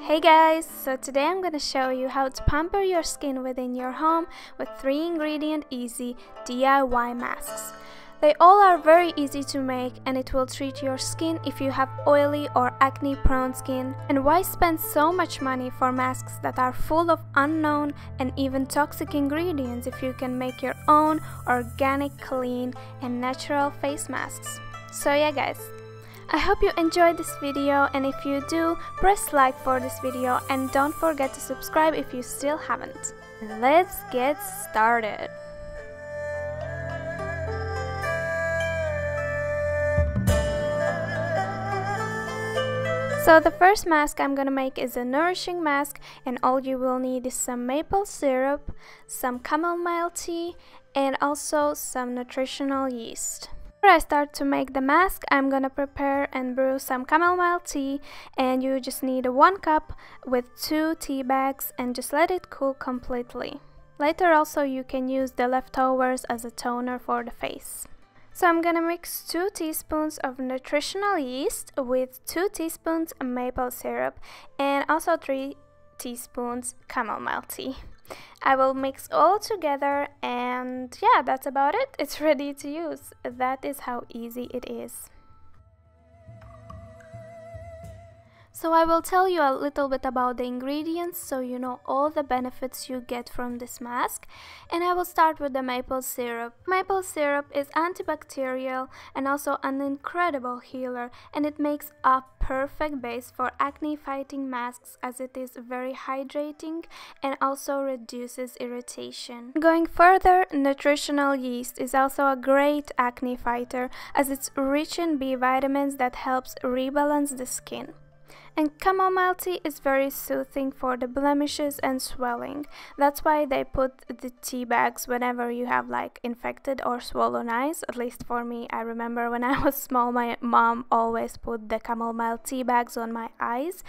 Hey guys, so today I'm gonna show you how to pamper your skin within your home with 3 ingredient easy DIY masks. They all are very easy to make and it will treat your skin if you have oily or acne prone skin. And why spend so much money for masks that are full of unknown and even toxic ingredients if you can make your own organic, clean and natural face masks? So yeah guys, I hope you enjoyed this video, and if you do, press like for this video and don't forget to subscribe if you still haven't. Let's get started. So the first mask I'm gonna make is a nourishing mask, and all you will need is some maple syrup, some chamomile tea and also some nutritional yeast. Before I start to make the mask, I'm gonna prepare and brew some chamomile tea, and you just need 1 cup with 2 tea bags and just let it cool completely. Later also you can use the leftovers as a toner for the face. So I'm gonna mix 2 teaspoons of nutritional yeast with 2 teaspoons maple syrup and also 3 teaspoons chamomile tea. I will mix all together, and yeah, that's about it. It's ready to use. That is how easy it is. So I will tell you a little bit about the ingredients so you know all the benefits you get from this mask. And I will start with the maple syrup. Maple syrup is antibacterial and also an incredible healer, and it makes a perfect base for acne fighting masks as it is very hydrating and also reduces irritation. Going further, nutritional yeast is also a great acne fighter as it's rich in B vitamins that helps rebalance the skin. And chamomile tea is very soothing for the blemishes and swelling. That's why they put the tea bags whenever you have like infected or swollen eyes. At least for me, I remember when I was small, my mom always put the chamomile tea bags on my eyes.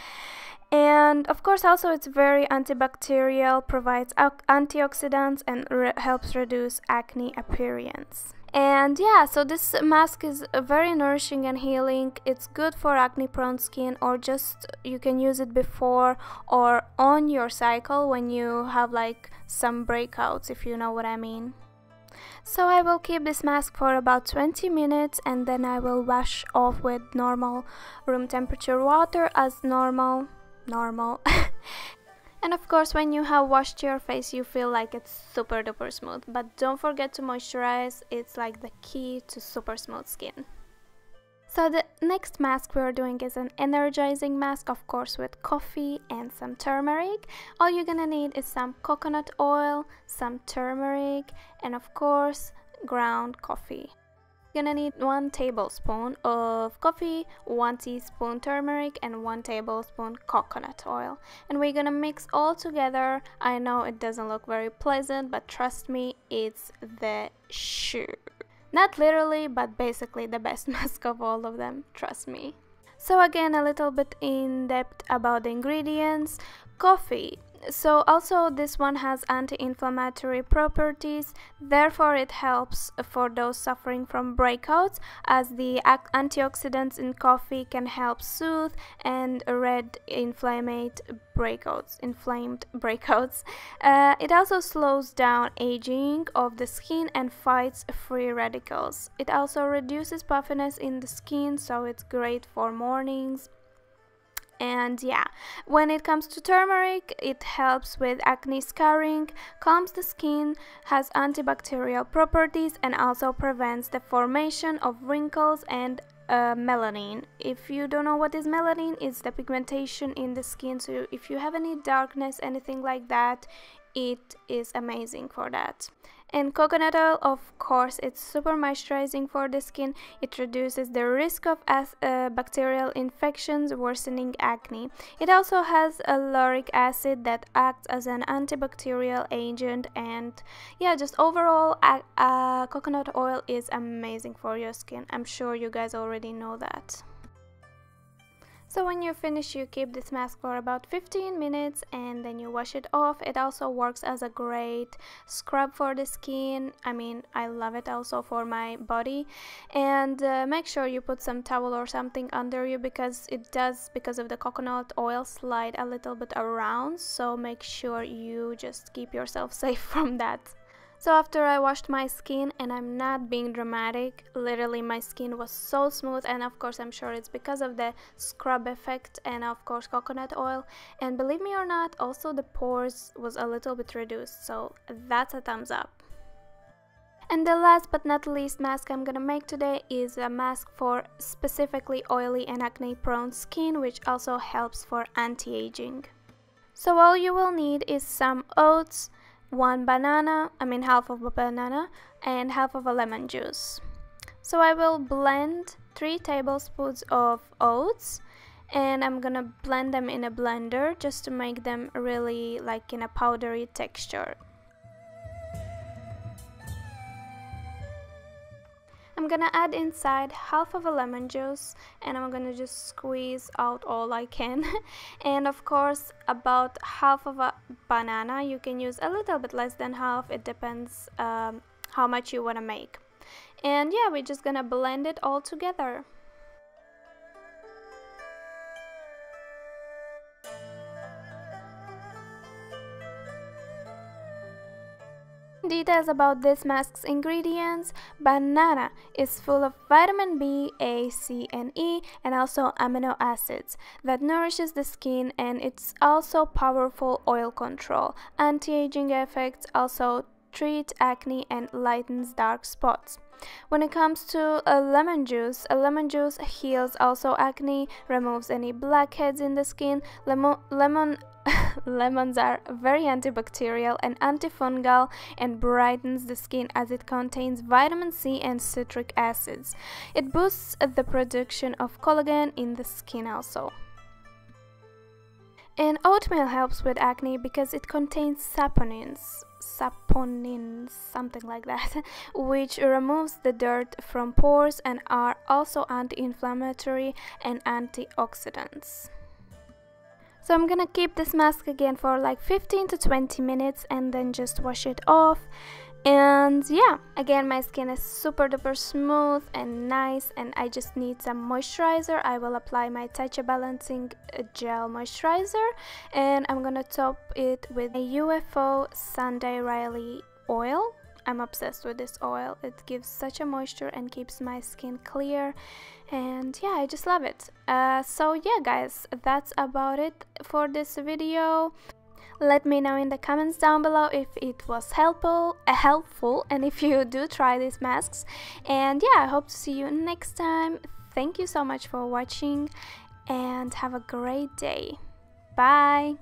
And of course also it's very antibacterial, provides antioxidants and helps reduce acne appearance. And yeah, so this mask is very nourishing and healing. It's good for acne prone skin, or just you can use it before or on your cycle when you have like some breakouts, if you know what I mean. So I will keep this mask for about 20 minutes and then I will wash off with normal room temperature water as normal. And of course, when you have washed your face, you feel like it's super duper smooth. But don't forget to moisturize, it's like the key to super smooth skin. So the next mask we're doing is an energizing mask, of course with coffee and some turmeric. All you're gonna need is some coconut oil, some turmeric, and of course ground coffee. You're gonna need 1 tablespoon of coffee, 1 teaspoon turmeric and 1 tablespoon coconut oil, and we're gonna mix all together. I know it doesn't look very pleasant, but trust me, it's the shit. Not literally, but basically the best mask of all of them, trust me. So again, a little bit in depth about the ingredients. Coffee. So also this one has anti-inflammatory properties, therefore it helps for those suffering from breakouts, as the antioxidants in coffee can help soothe and inflamed breakouts. It also slows down aging of the skin and fights free radicals. It also reduces puffiness in the skin, so it's great for mornings. And yeah, when it comes to turmeric, it helps with acne scarring, calms the skin, has antibacterial properties and also prevents the formation of wrinkles and melanin. If you don't know what is melanin, it's the pigmentation in the skin, so if you have any darkness, anything like that, it is amazing for that. And coconut oil, of course, it's super moisturizing for the skin. It reduces the risk of bacterial infections worsening acne. It also has a lauric acid that acts as an antibacterial agent, and yeah, just overall coconut oil is amazing for your skin. I'm sure you guys already know that. So when you finish, you keep this mask for about 15 minutes and then you wash it off. It also works as a great scrub for the skin. I mean, I love it also for my body. And make sure you put some towel or something under you, because it does, because of the coconut oil, slide a little bit around. So make sure you just keep yourself safe from that. So after I washed my skin, and I'm not being dramatic, literally my skin was so smooth, and of course I'm sure it's because of the scrub effect and of course coconut oil, and believe me or not, also the pores was a little bit reduced, so that's a thumbs up. And the last but not least mask I'm gonna make today is a mask for specifically oily and acne prone skin, which also helps for anti-aging. So all you will need is some oats, half of a banana, and half of a lemon juice. So I will blend 3 tablespoons of oats, and I'm gonna blend them in a blender just to make them really like in a powdery texture. I'm gonna add inside half of a lemon juice, and I'm gonna just squeeze out all I can. And of course about half of a banana. You can use a little bit less than half, it depends how much you want to make. And yeah, we're just gonna blend it all together. Details about this mask's ingredients: banana is full of vitamin B, A, C, and E, and also amino acids that nourishes the skin, and it's also powerful oil control, anti-aging effects, also treat acne and lightens dark spots. When it comes to a lemon juice heals also acne, removes any blackheads in the skin. Lemons are very antibacterial and antifungal and brightens the skin as it contains vitamin C and citric acids. It boosts the production of collagen in the skin also. And oatmeal helps with acne because it contains saponins, something like that, which removes the dirt from pores and are also anti-inflammatory and antioxidants. So I'm gonna keep this mask again for like 15 to 20 minutes and then just wash it off. And yeah, again, my skin is super duper smooth and nice, and I just need some moisturizer. I will apply my Touch Balancing Gel Moisturizer, and I'm gonna top it with a UFO Sunday Riley oil. I'm obsessed with this oil. It gives such a moisture and keeps my skin clear, and yeah, I just love it. So yeah guys, that's about it for this video. Let me know in the comments down below if it was helpful, and if you do try these masks. And yeah, I hope to see you next time. Thank you so much for watching and have a great day. Bye.